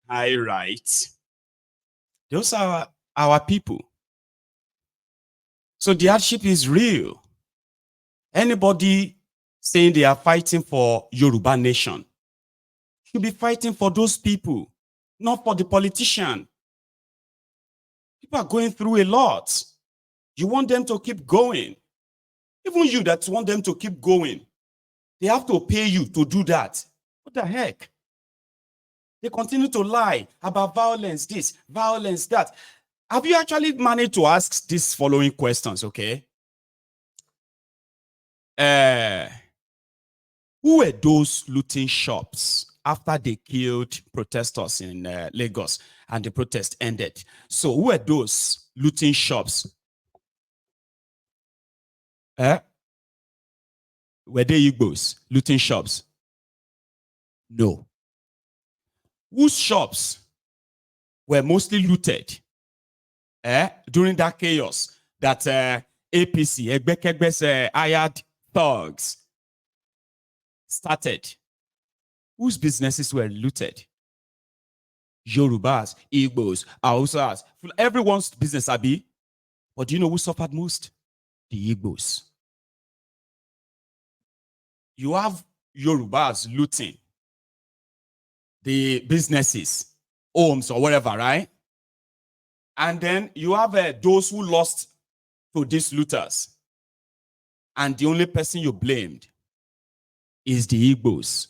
I right. Those are our people. So the hardship is real. Anybody saying they are fighting for Yoruba nation should be fighting for those people, not for the politician. People are going through a lot. You want them to keep going. Even you that want them to keep going, they have to pay you to do that. What the heck? They continue to lie about violence, this, violence, that. Have you actually managed to ask these following questions, okay? Who were those looting shops after they killed protesters in Lagos and the protest ended? So who were those looting shops? Were they Igbos looting shops? No. Whose shops were mostly looted during that chaos that APC, Egbekegbe's hired thugs started? Whose businesses were looted? Yorubas, Igbos, Hausas, everyone's business, Abi. But do you know who suffered most? The Igbos. You have Yorubas looting the businesses, homes, or whatever, right? And then you have those who lost to these looters. And the only person you blamed is the Igbos,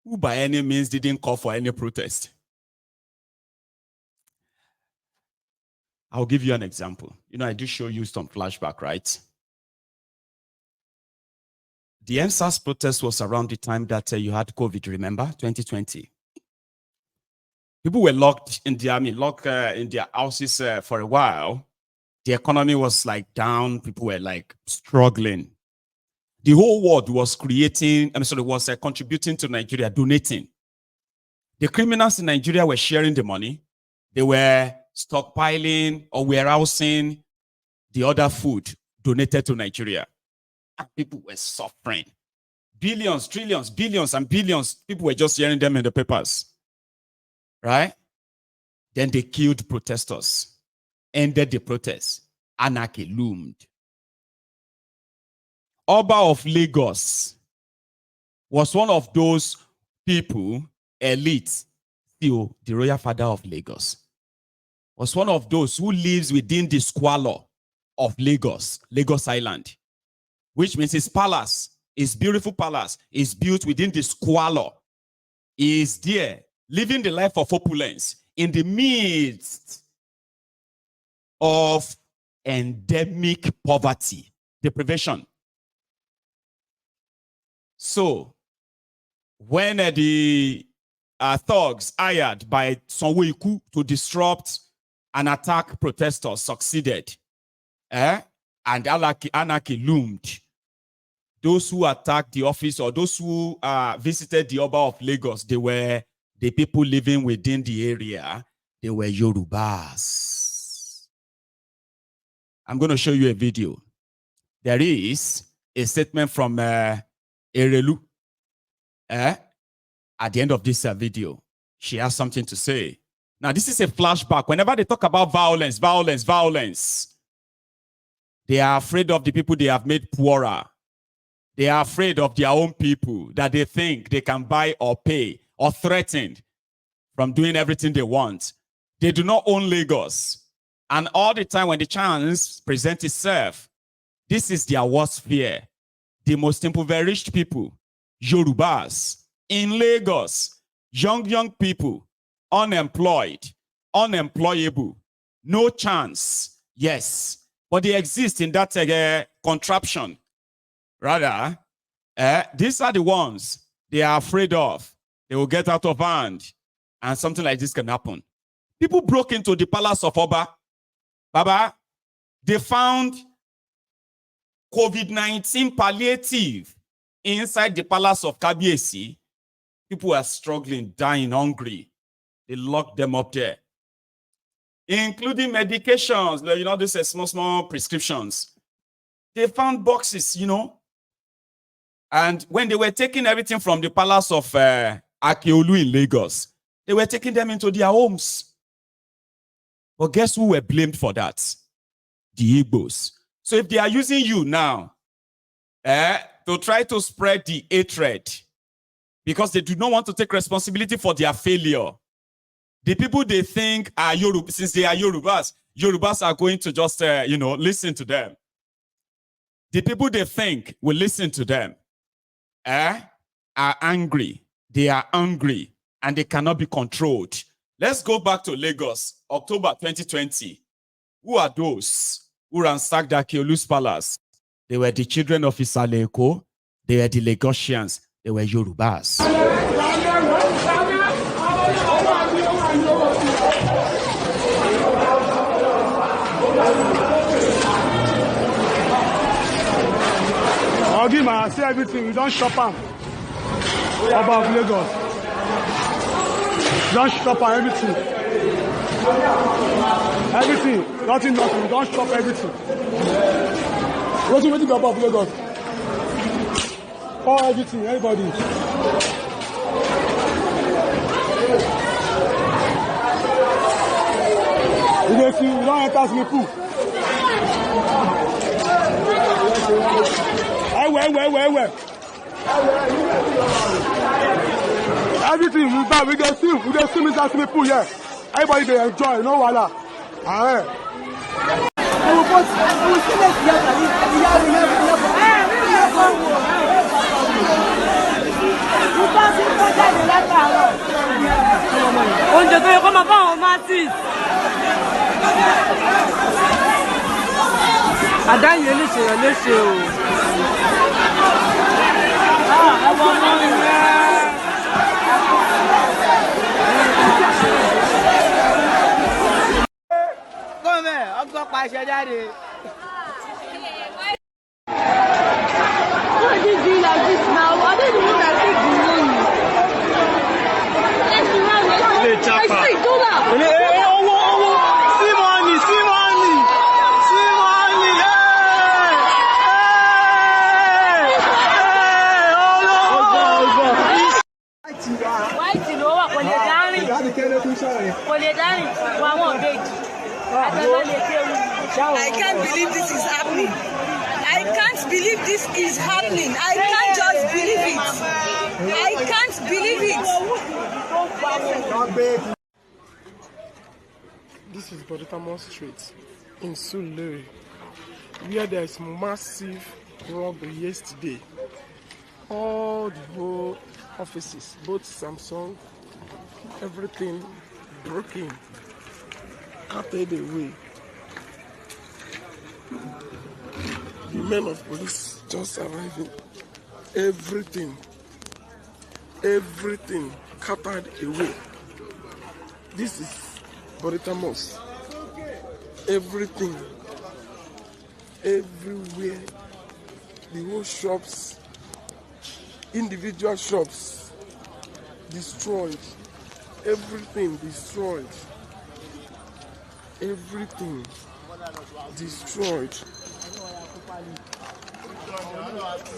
who by any means didn't call for any protest. I'll give you an example. You know, I do show you some flashback, right? The NSAS protest was around the time that you had COVID, remember? 2020. People were locked in the army, locked in their houses for a while. The economy was like down. People were like struggling. The whole world was contributing to Nigeria, donating. The criminals in Nigeria were sharing the money. They were stockpiling or warehousing the other food donated to Nigeria. And people were suffering. Billions, trillions, billions, and billions. People were just hearing them in the papers. Right? Then they killed protesters. Ended the protest. Anarchy loomed. Oba of Lagos was one of those people, elite, still the royal father of Lagos, was one of those who lives within the squalor of Lagos, Lagos Island, which means his palace, his beautiful palace, is built within the squalor. He is there, living the life of opulence in the midst of endemic poverty, deprivation. So, when the thugs hired by Sanwo-Iku to disrupt and attack protesters succeeded, and anarchy loomed, those who attacked the office or those who visited the Oba of Lagos, they were the people living within the area. They were Yorubas. I'm going to show you a video. There is a statement from Erelu. At the end of this video, she has something to say. Now, this is a flashback. Whenever they talk about violence, violence, violence, they are afraid of the people they have made poorer. They are afraid of their own people that they think they can buy or pay or threatened from doing everything they want. They do not own Lagos. And all the time when the chance presents itself, this is their worst fear. The most impoverished people, Yorubas, in Lagos, young people, unemployed, unemployable, no chance, yes. But they exist in that contraption. Rather, these are the ones they are afraid of. They will get out of hand, and something like this can happen. People broke into the palace of Oba. Baba, they found COVID-19 palliative inside the palace of Kabiyesi. People were struggling, dying, hungry. They locked them up there, including medications. You know, these are small prescriptions. They found boxes, you know, And when they were taking everything from the palace of Akeolu in Lagos, they were taking them into their homes. But guess who were blamed for that? The Igbos. So if they are using you now to try to spread the hatred because they do not want to take responsibility for their failure, the people they think are Yorubas, since they are Yorubas, Yorubas are going to just, listen to them. The people they think will listen to them are angry. They are angry and they cannot be controlled. Let's go back to Lagos, October 2020. Who are those who ransacked Akeolu's palace? They were the children of Isaleko. They were the Lagosians. They were Yorubas. Ogima, say everything. We don't shop am. Above Lagos. Don't shop am everything. Everything. Nothing. We don't shop everything. What's waiting above Lagos? For everything, everybody. You don't see, you don't enter swimming pool. Where? Everything we buy, we get swim inside swimming pool, yeah. Everybody they enjoy, no wala. Oúnjẹ tó yẹ kó máa bá àwọn masses. Àdáyé léṣe rẹ̀ léṣe o. Ẹ̀wọ̀n ọmọ rẹ̀. Gómẹ̀ ọgbọ́n pàṣẹ jáde. Why did you do like this now? I don't even want to take the money. Let's run. I say, do that. See money. White ló wà kò lè dárìn. Kò lè dárìn wọ àwọn òbejì. Àtẹ̀wọ́ lè kéwù. I can't believe this is happening. I can't believe this is happening. I can't just believe it. I can't believe it. This is Boditamo Street in Sulere, where there is massive robbery yesterday. All the whole offices, both Samsung, everything broken, carted away. The men of police just arriving. Everything carted away. This is Boritamos. Everything, everywhere. The whole shops, individual shops, destroyed. Everything destroyed. Everything destroyed.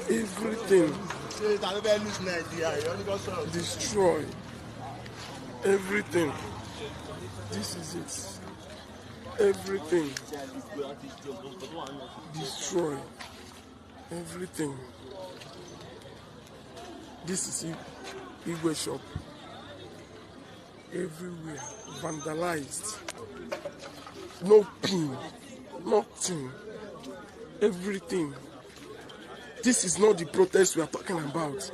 Everything destroyed. Everything. This is it. Everything destroyed. Everything. This is Igbo shop. Everywhere vandalized. No pin, nothing. Everything. This is not the protest we are talking about.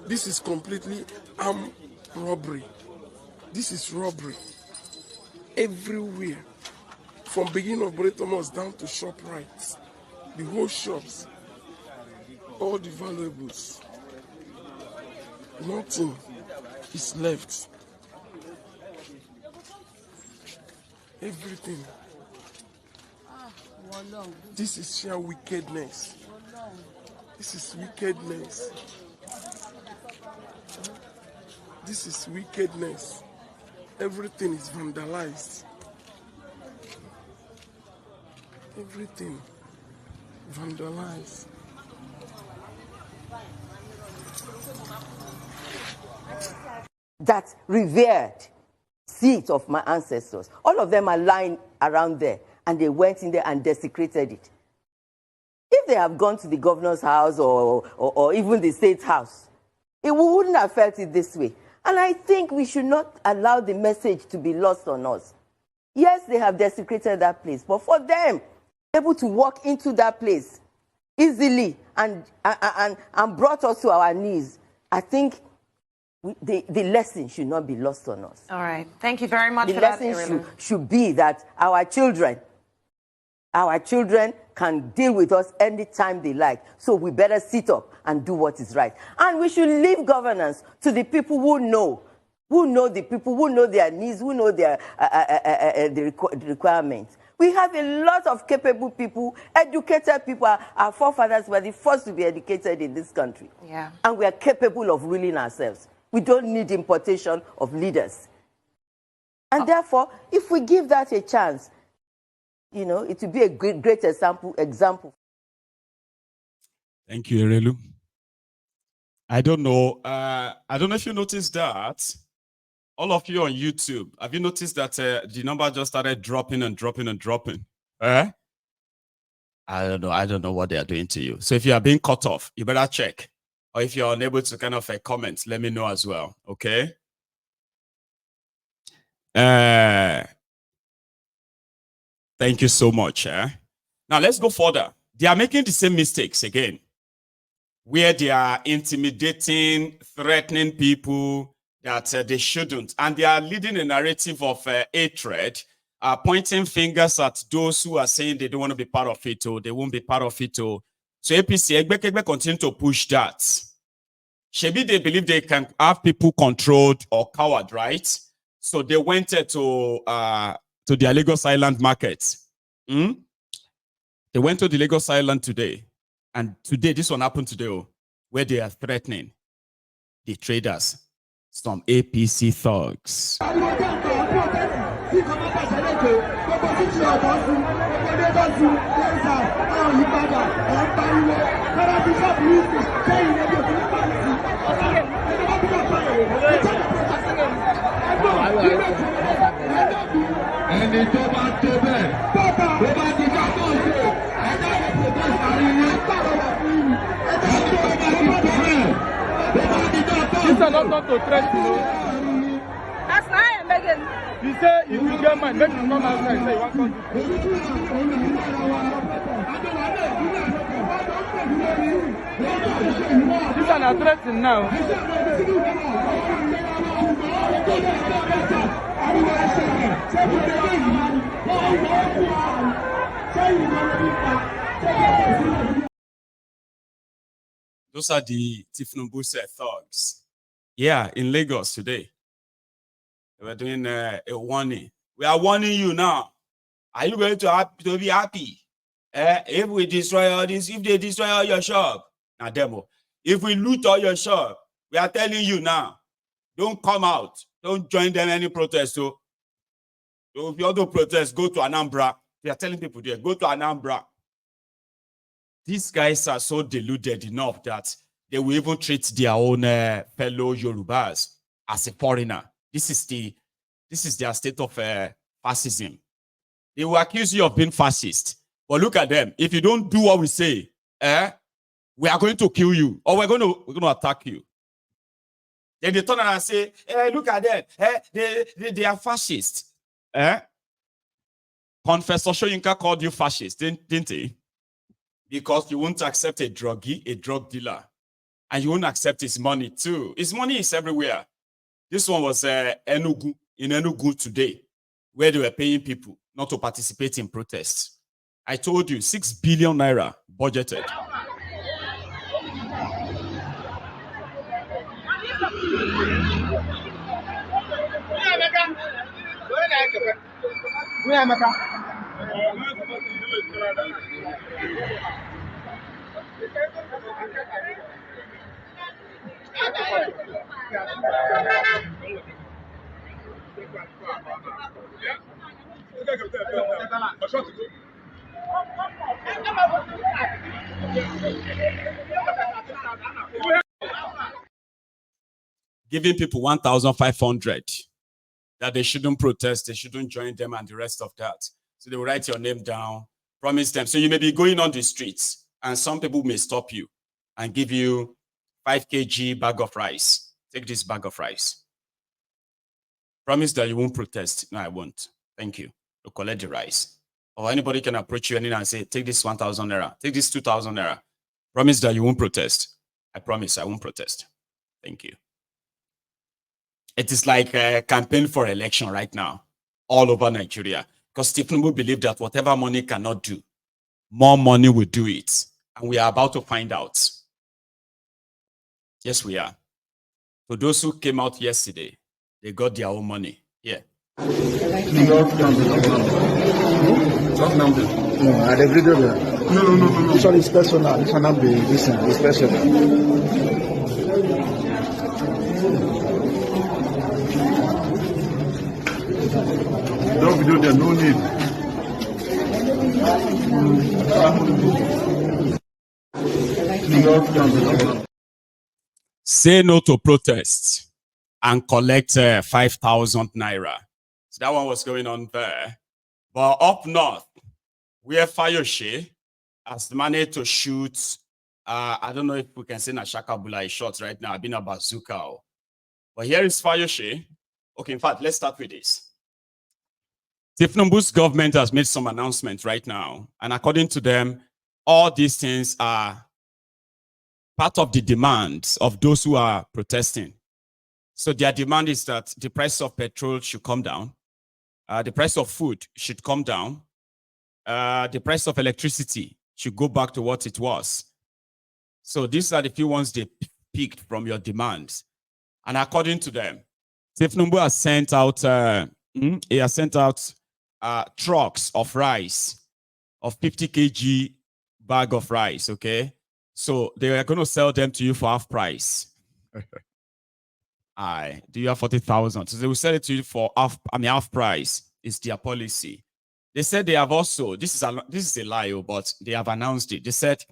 This is completely armed robbery. This is robbery. Everywhere. From beginning of Thomas down to ShopRite. The whole shops. All the valuables. Nothing is left. Everything. This is sheer wickedness. This is wickedness. This is wickedness. Everything is vandalized. Everything vandalized. that revered seat of my ancestors. All of them are lying around there, and they went in there and desecrated it. If they have gone to the governor's house or even the state house, we wouldn't have felt it this way. And I think we should not allow the message to be lost on us. Yes, they have desecrated that place, but for them, able to walk into that place easily and brought us to our knees, I think the lesson should not be lost on us. All right. Thank you very much for that. The lesson should be that our children can deal with us anytime they like. So we better sit up and do what is right. And we should leave governance to the people who know the people, who know their needs, who know their the requirements. We have a lot of capable people, educated people. Our forefathers were the first to be educated in this country. Yeah. And we are capable of ruling ourselves. We don't need importation of leaders. And therefore, if we give that a chance, it will be a great example. Thank you, Erelu. I don't know if you noticed that. All of you on YouTube, have you noticed that the number just started dropping and dropping and dropping? I don't know what they are doing to you. So if you are being cut off, you better check. Or if you're unable to kind of comment, let me know as well. Okay. Thank you so much. Now let's go further. They are making the same mistakes again, where they are intimidating, threatening people that they shouldn't. And they are leading a narrative of hatred, pointing fingers at those who are saying they don't want to be part of it, or they won't be part of it. So APC, Egbe continue to push that. Shebi, they believe they can have people controlled or cowered, right? So they went to their Lagos Island market. They went to the Lagos Island today. And today, this one happened today, where they are threatening the traders, some APC thugs. These are not to threat, That's why I'm begging. You say if you get mine, make you come outside and say you want to These are not threatening now. Those are the Tifnumbuse thugs. Yeah, in Lagos today. They were doing a warning. We are warning you now. Are you going to be happy? If we destroy all this, if they destroy all your shop, now demo. If we loot all your shop, we are telling you now, don't come out. Don't join them any protest. So if you want to protest, go to Anambra. They are telling people there, go to Anambra. These guys are so deluded enough that they will even treat their own fellow Yorubas as a foreigner. This is their state of fascism. They will accuse you of being fascist. But look at them. If you don't do what we say, we are going to kill you, or we're going to attack you. Then they turn around and say, hey, look at them. They are fascists. Confessor Soyinka called you fascist, didn't he? Because you won't accept a drug dealer. And you won't accept his money too. His money is everywhere. This one was in Enugu today, where they were paying people not to participate in protests. I told you, 6 billion naira budgeted. giving people 1,500 that they shouldn't protest, they shouldn't join them and the rest of that. So they will write your name down, promise them. So you may be going on the streets and some people may stop you and give you 5 kg bag of rice. Take this bag of rice. Promise that you won't protest. No, I won't. Thank you. To collect the rice. Or anybody can approach you and say, take this 1,000 naira, take this 2,000 naira. Promise that you won't protest. I promise I won't protest. Thank you. It is like a campaign for election right now, all over Nigeria. Because Stephen will believe that whatever money cannot do, more money will do it. And we are about to find out. Yes, we are. So those who came out yesterday, they got their own money. Yeah. No, at the video there. No. This one is personal. This one not be listen. It's personal. No video there. No need. Say no to protests and collect 5,000 naira. So that one was going on there. But up north, where Fayoshe has managed to shoot, I don't know if we can say Nashakabula shots right now. I've been a bazooka. But here is Fayoshe. Okay, in fact, let's start with this. Tifnumbu's government has made some announcements right now. And according to them, all these things are part of the demands of those who are protesting. So their demand is that the price of petrol should come down. The price of food should come down. The price of electricity should go back to what it was. So these are the few ones they picked from your demands. And according to them, Tifnumbu has sent out trucks of rice, of 50 kg bag of rice, okay? So they are going to sell them to you for half price. Do you have 40,000? So they will sell it to you for half price. It's their policy. They said they have also, this is a lie, but they have announced it. They said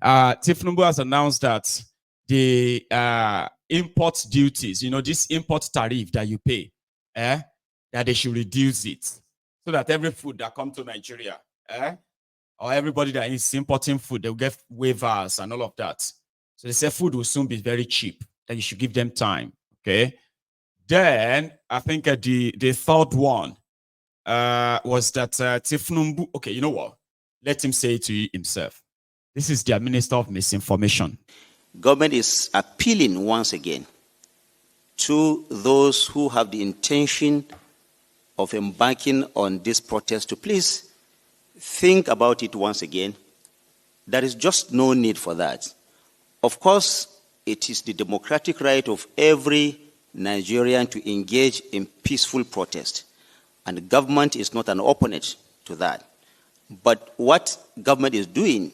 Tifnumbu has announced that the import duties, this import tariff that you pay, that they should reduce it so that every food that comes to Nigeria, or everybody that is importing food, they'll get waivers and all of that. So they say food will soon be very cheap, that you should give them time, okay? Then, I think the third one was that Tifnumbu, okay, you know what? Let him say it to you himself. This is their Minister of Misinformation. Government is appealing once again to those who have the intention of embarking on this protest to please think about it once again. There is just no need for that. Of course, it is the democratic right of every Nigerian to engage in peaceful protest, and the government is not an opponent to that. But what government is doing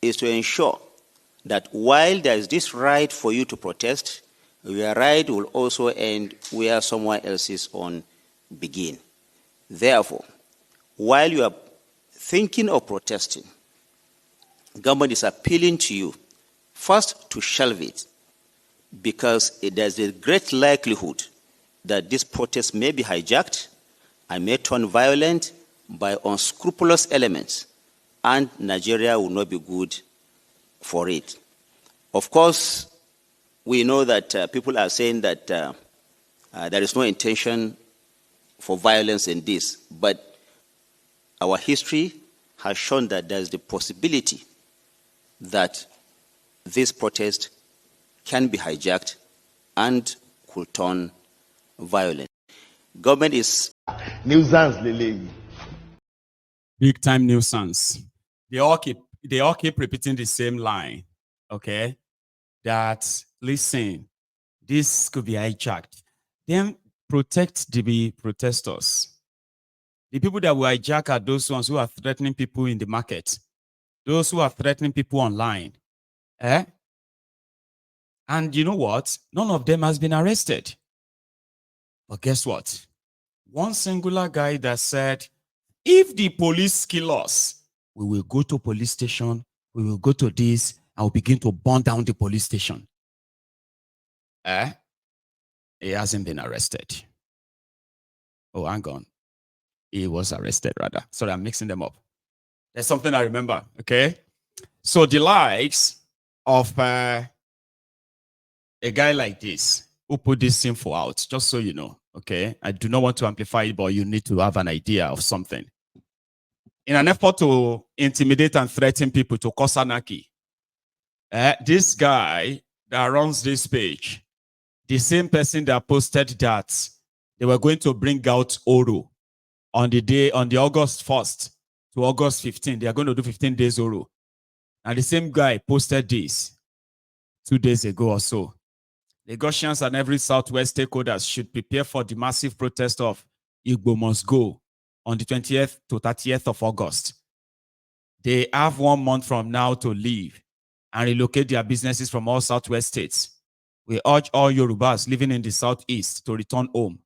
is to ensure that while there is this right for you to protest, your right will also end where someone else's own begin. Therefore, while you are thinking of protesting, government is appealing to you first to shelve it, because there's a great likelihood that this protest may be hijacked and may turn violent by unscrupulous elements, and Nigeria will not be good for it. Of course, we know that people are saying that there is no intention for violence in this, but our history has shown that there is the possibility that this protest can be hijacked and could turn violent. Government is nuisance, Lele. Big time nuisance. They all keep repeating the same line, okay? That, listen, this could be hijacked. Then protect the protesters. The people that will hijack are those ones who are threatening people in the market, those who are threatening people online. And you know what? None of them has been arrested. But guess what? One singular guy that said, if the police kill us, we will go to police station, we will go to this, and we'll begin to burn down the police station. He hasn't been arrested. Oh, hang on. He was arrested, rather. Sorry, I'm mixing them up. There's something I remember, okay? So the likes of a guy like this who put this info out, just so you know, okay? I do not want to amplify it, but you need to have an idea of something. In an effort to intimidate and threaten people to cause anarchy, this guy that runs this page, the same person that posted that they were going to bring out Oro on the August 1st to August 15th. They are going to do 15 days Oro. And the same guy posted this 2 days ago or so. Lagosians and every Southwest stakeholders should prepare for the massive protest of Igbo must go on the 20th to 30th of August. They have 1 month from now to leave and relocate their businesses from all Southwest states. We urge all Yorubas living in the Southeast to return home.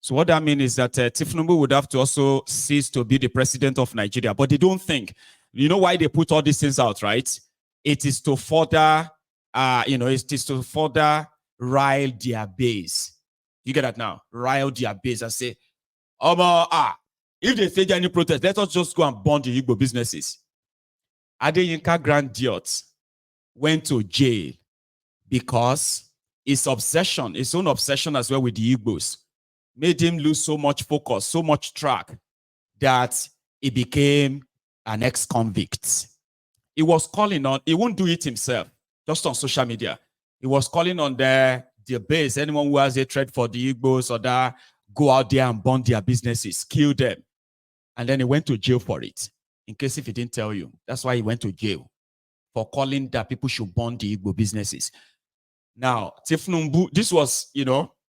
So what that means is that Tifnubu would have to also cease to be the president of Nigeria. But they don't think, you know why they put all these things out, right? It is to further, it is to further rile their base. You get that now? Rile their base and say, if they say any protest, let us just go and burn the Igbo businesses. Adeyinka Grandiot went to jail because his own obsession as well with the Igbos, made him lose so much focus, so much track, that he became an ex-convict. He was calling on, he won't do it himself, just on social media. He was calling on the base, anyone who has a threat for the Igbos or that, go out there and burn their businesses, kill them. And then he went to jail for it. In case if he didn't tell you, that's why he went to jail, for calling that people should burn the Igbo businesses. Now, Tifnumbu, this was,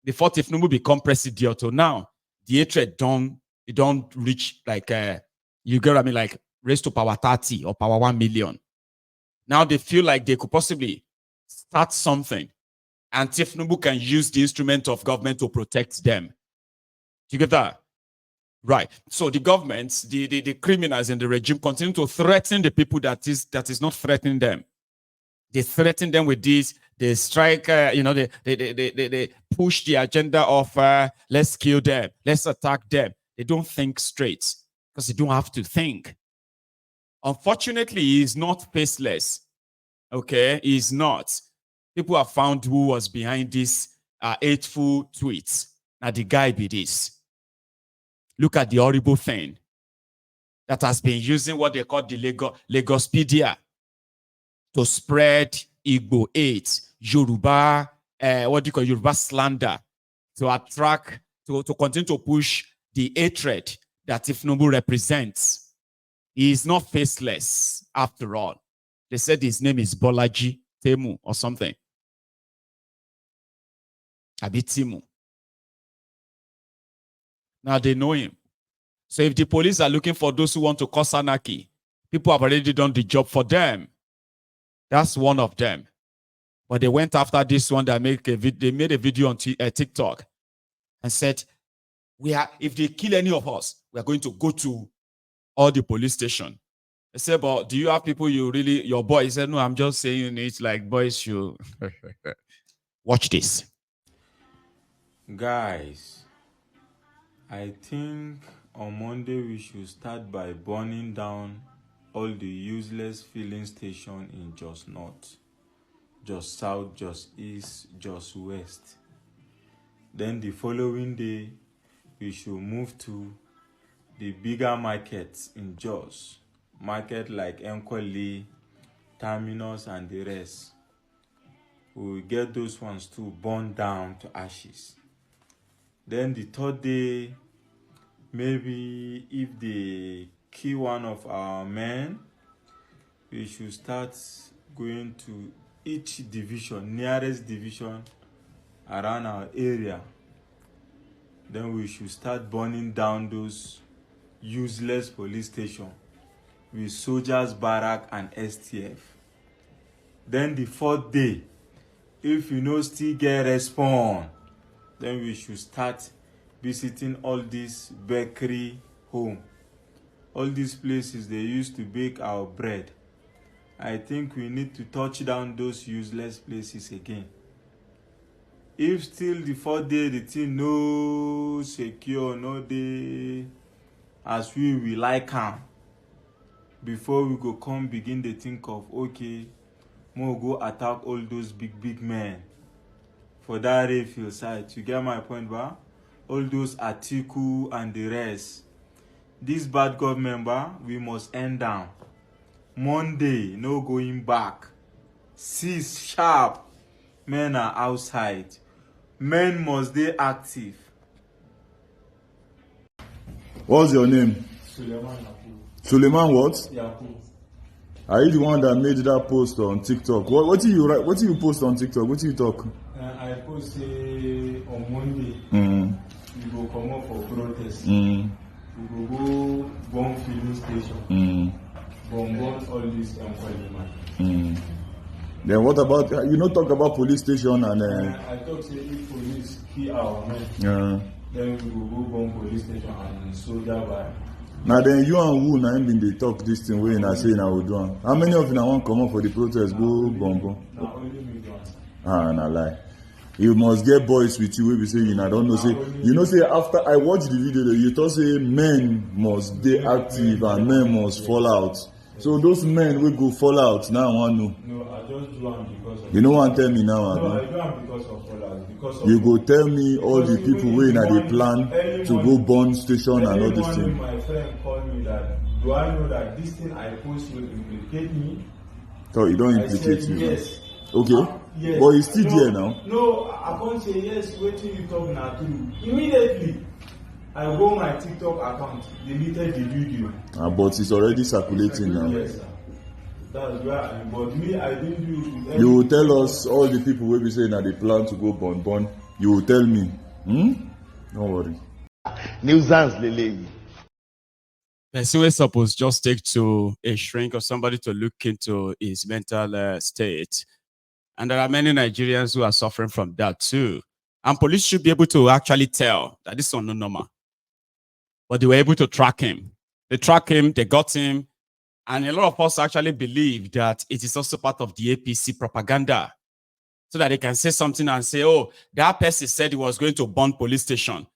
before Tifnumbu become president, so now the hatred don't reach like, you get what I mean, like raise to power 30 or power 1 million. Now they feel like they could possibly start something and Tifnumbu can use the instrument of government to protect them. Do you get that? Right. So the government, the criminals in the regime continue to threaten the people that is not threatening them. They threaten them with this. They strike, they push the agenda of let's kill them, let's attack them. They don't think straight because they don't have to think. Unfortunately, he is not faceless. Okay, he is not. People have found who was behind this hateful tweets. Now the guy be this. Look at the horrible thing that has been using what they call the Lagospedia to spread Igbo hate, Yoruba, Yoruba slander, to attract, to continue to push the hatred that Tifnubu represents. He is not faceless after all. They said his name is Bolaji Temu or something. Abitimu. Now they know him. So if the police are looking for those who want to cause anarchy, people have already done the job for them. That's one of them. But they went after this one that they made a video on TikTok and said, if they kill any of us, we are going to go to all the police station. I said, but do you have people your boy? He said, no, I'm just saying it like boys should. Watch this. Guys, I think on Monday we should start by burning down all the useless filling stations in Jos North, Jos South, Jos East, Jos West. Then the following day, we should move to the bigger markets in Jos, market like Enkweli, Terminus and the rest. We will get those ones to burn down to ashes. Then the third day, maybe if they kill one of our men, we should start going to each division, nearest division around our area. Then we should start burning down those useless police stations with soldiers, barrack and STF. Then the fourth day, if you still get response, then we should start visiting all these bakery home. All these places they used to bake our bread. I think we need to touch down those useless places again. if still the 4th day the thing no secure, no dey as we like am, before we go come begin dey think of okay, mo go attack all those big men for that Rayfield side. You get my point, ba? All those Atiku and the rest. This bad government, ba, we must end down. Monday, no going back. 6 sharp. Men are outside. Men must be active. What's your name? Suleiman Yaku. Suleiman what? Yaku. Are you the one that made that post on TikTok? What do you write? What do you post on TikTok? What do you talk? I post on Monday. We go come up for protest. We go bomb filling station. Bomb all this employment. Then what about you? Not talk about police station and. I talk say if police kill our men. Then we go bomb police station and soldier by. Now then you and who now been they talk this thing way and say now we do. How many of you now want come up for the protest? Go bomb. Now only me do. Nah lie. You must get boys with you. We say you know don't know say you know say after I watch the video you thought say men must be active and men must fall out. So those men will go fall out now. I want to. No, I just do them because of. You know what tell me now? No, I do them because of fall out. Because of. You go tell me all the people waiting at the plan to go burn station and all this thing. My friend called me that. Do I know that this thing I post will implicate me? So you don't implicate you. Yes. Okay. Yes. But he's still there now. No, I can't say yes. Waiting you talk now true. Immediately. I go my TikTok account, deleted the video. But it's already circulating now. Yes, sir. That's where but me, I didn't do it. You will tell us all the people will be saying that they plan to go burn. You will tell me. Don't worry. Nuisance, Lele. Person wey suppose just take to a shrink or somebody to look into his mental state. And there are many Nigerians who are suffering from that too. And police should be able to actually tell that this is not normal. But they were able to track him. They tracked him, they got him. And a lot of us actually believe that it is also part of the APC propaganda. So that they can say something and say, oh, that person said he was going to burn police station.